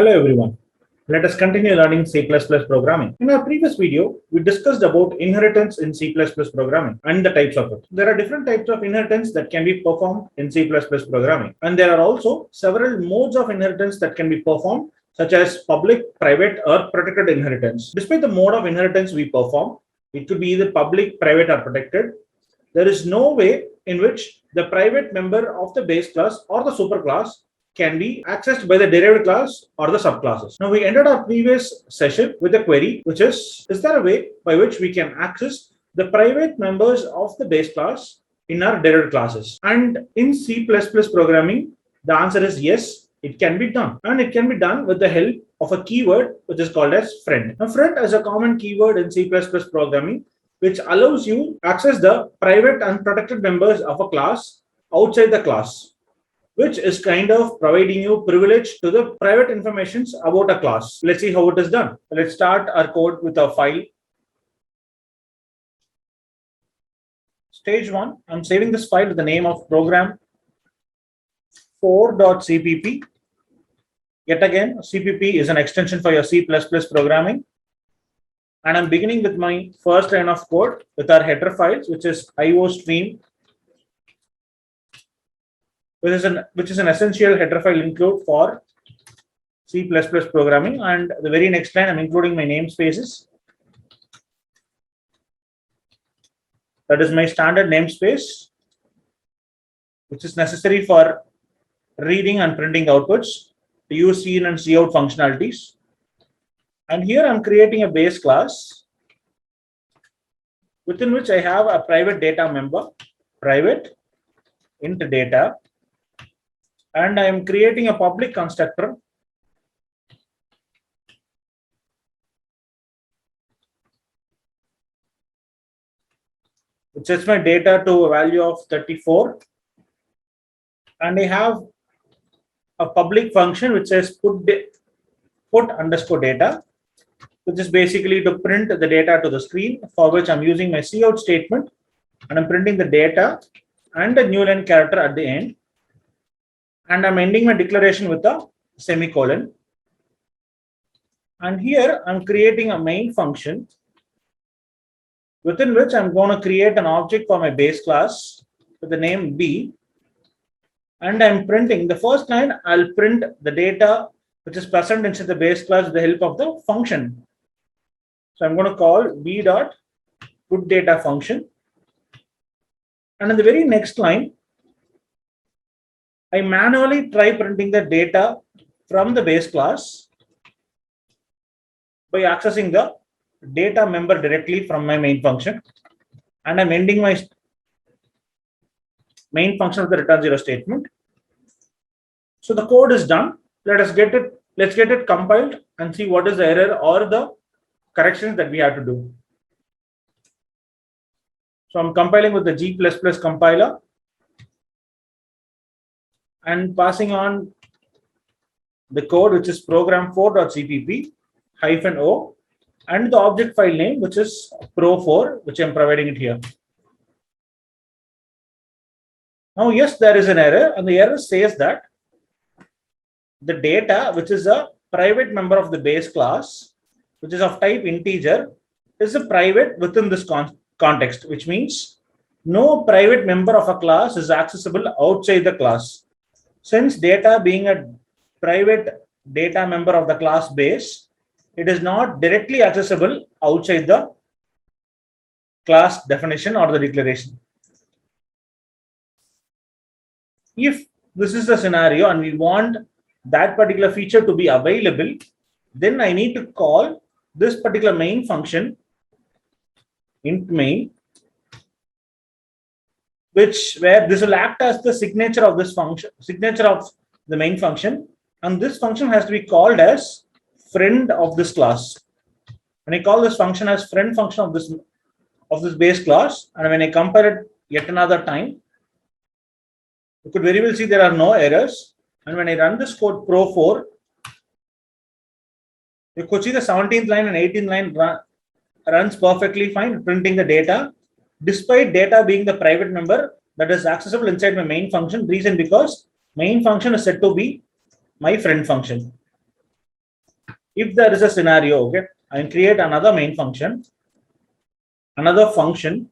Hello everyone. Let us continue learning C++ programming. In our previous video, we discussed about inheritance in C++ programming and the types of it. There are different types of inheritance that can be performed in C++ programming. And there are also several modes of inheritance that can be performed, such as public, private, or protected inheritance. Despite the mode of inheritance we perform, it could be either public, private, or protected. There is no way in which the private member of the base class or the superclass can be accessed by the derived class or the subclasses. Now we ended our previous session with a query, which is there a way by which we can access the private members of the base class in our derived classes? And in C++ programming, the answer is yes, it can be done. And it can be done with the help of a keyword which is called as friend. Now friend is a common keyword in C++ programming which allows you access the private and protected members of a class outside the class, which is kind of providing you privilege to the private informations about a class. Let's see how it is done. Let's start our code with a file. Stage 1, I'm saving this file with the name of program 4.cpp. Yet again, CPP is an extension for your C++ programming. And I'm beginning with my first line of code with our header files, which is iostream, which is an essential header file include for C++ programming. And the very next line, I'm including my namespaces. That is my standard namespace, which is necessary for reading and printing outputs to use cin and cout functionalities. And here I'm creating a base class within which I have a private data member, private int data, and I am creating a public constructor which sets my data to a value of 34, and I have a public function which says put underscore data, which is basically to print the data to the screen, for which I'm using my cout statement, and I'm printing the data and a new line character at the end. And I'm ending my declaration with a semicolon. And here I'm creating a main function within which I'm going to create an object for my base class with the name B. And I'm printing the first line, I'll print the data which is present inside the base class with the help of the function. So I'm going to call b.putData function. And in the very next line, I manually try printing the data from the base class by accessing the data member directly from my main function. And I'm ending my main function with the return 0 statement. So the code is done. Let's get it compiled and see what is the error or the corrections that we have to do. So I'm compiling with the G++ compiler and passing on the code, which is program 4.cpp -o, and the object file name, which is pro4, which I'm providing it here. Now, yes, there is an error, and the error says that the data, which is a private member of the base class, which is of type integer, is a private within this context, which means no private member of a class is accessible outside the class. Since data being a private data member of the class base, it is not directly accessible outside the class definition or the declaration. If this is the scenario and we want that particular feature to be available, then I need to call this particular main function, int main, where this will act as the signature of this function, signature of the main function, and this function has to be called as friend of this class. When I call this function as friend function of this base class, and when I compare it yet another time, you could very well see there are no errors. And when I run this code pro4, you could see the 17th line and 18th line runs perfectly fine, printing the data, despite data being the private member that is accessible inside my main function. Reason because main function is set to be my friend function. if there is a scenario, okay, I can create another main function, another function,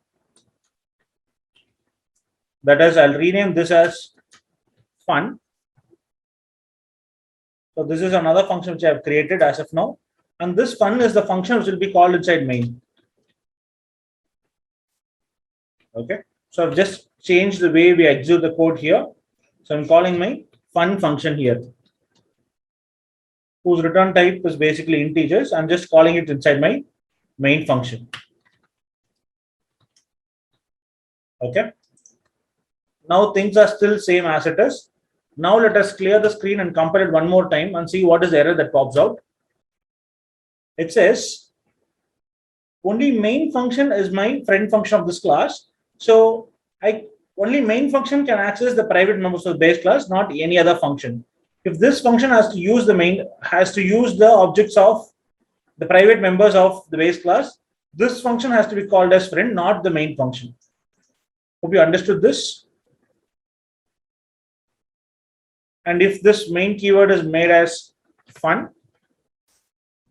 that is, I'll rename this as fun. So this is another function which I have created as of now, and this fun is the function which will be called inside main. Okay, so I've just changed the way we execute the code here. So I'm calling my fun function here, whose return type is basically integers. I'm just calling it inside my main function. Okay, now things are still same as it is. Now let us clear the screen and compile it one more time and see what is the error that pops out. It says only main function is my friend function of this class. So only main function can access the private members of the base class, not any other function. If this function has to use the objects of the private members of the base class, this function has to be called as friend, not the main function. Hope you understood this. And if this main keyword is made as fun,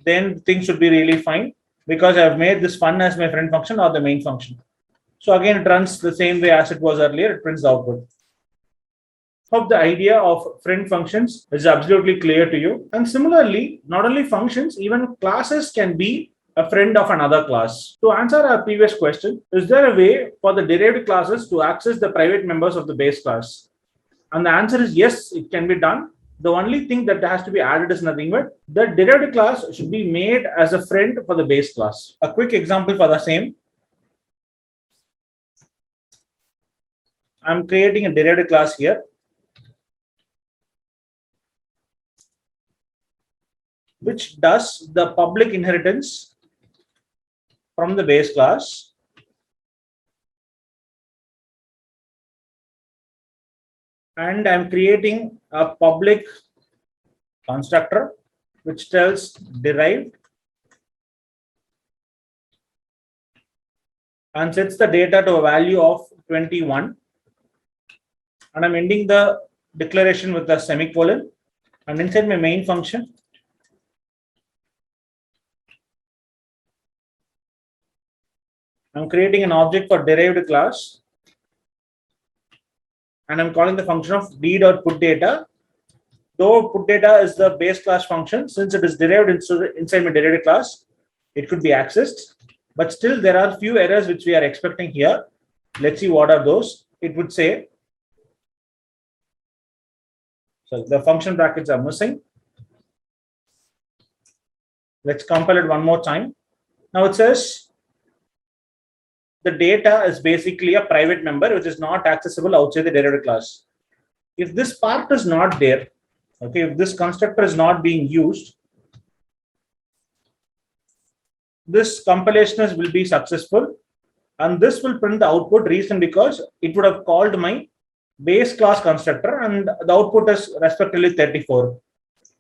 then things should be really fine, because I have made this fun as my friend function or the main function. So again, it runs the same way as it was earlier. It prints the output. Hope the idea of friend functions is absolutely clear to you. And similarly, not only functions, even classes can be a friend of another class. To answer our previous question, is there a way for the derived classes to access the private members of the base class? And the answer is yes, it can be done. The only thing that has to be added is nothing but the derived class should be made as a friend for the base class. A quick example for the same. I'm creating a derived class here, which does the public inheritance from the base class. And I'm creating a public constructor which tells derived and sets the data to a value of 21. And I'm ending the declaration with a semicolon. And inside my main function, I'm creating an object for derived class, and I'm calling the function of d.putData. Though putData is the base class function, since it is derived inside my derived class, it could be accessed. But still, there are few errors which we are expecting here. Let's see what are those. It would say, so the function brackets are missing. Let's compile it one more time. Now it says the data is basically a private member which is not accessible outside the derived class. If this part is not there, okay, if this constructor is not being used, this compilation will be successful, and this will print the output. Reason because it would have called my base class constructor, and the output is respectively 34.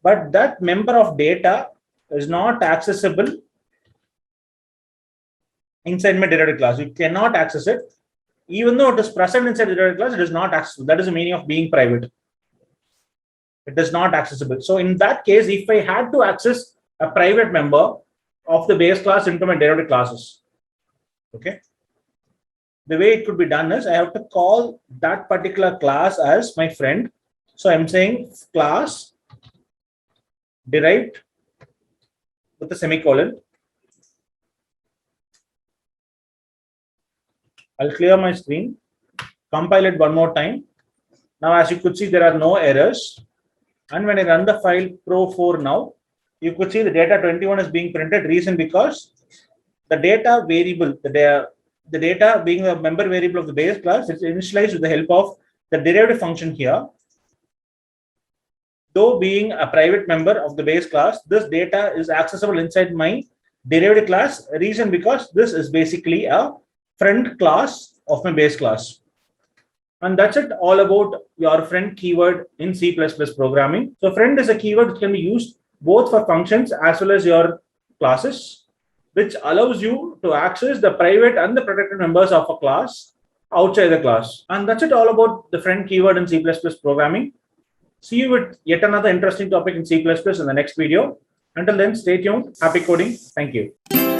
But that member of data is not accessible inside my derived class. You cannot access it. Even though it is present inside the derived class, it is not accessible. That is the meaning of being private. It is not accessible. So in that case, if I had to access a private member of the base class into my derived classes, okay, the way it could be done is I have to call that particular class as my friend. So I'm saying class derived with a semicolon. I'll clear my screen, compile it one more time. Now, as you could see, there are no errors. And when I run the file pro4 now, you could see the data 21 is being printed. Reason because the data variable, the data being a member variable of the base class is initialized with the help of the derived function here. Though being a private member of the base class, this data is accessible inside my derived class. Reason because this is basically a friend class of my base class. And that's it all about your friend keyword in C++ programming. So friend is a keyword which can be used both for functions as well as your classes, which allows you to access the private and the protected members of a class outside the class. And that's it all about the friend keyword in C++ programming. See you with yet another interesting topic in C++ in the next video. Until then, stay tuned. Happy coding. Thank you.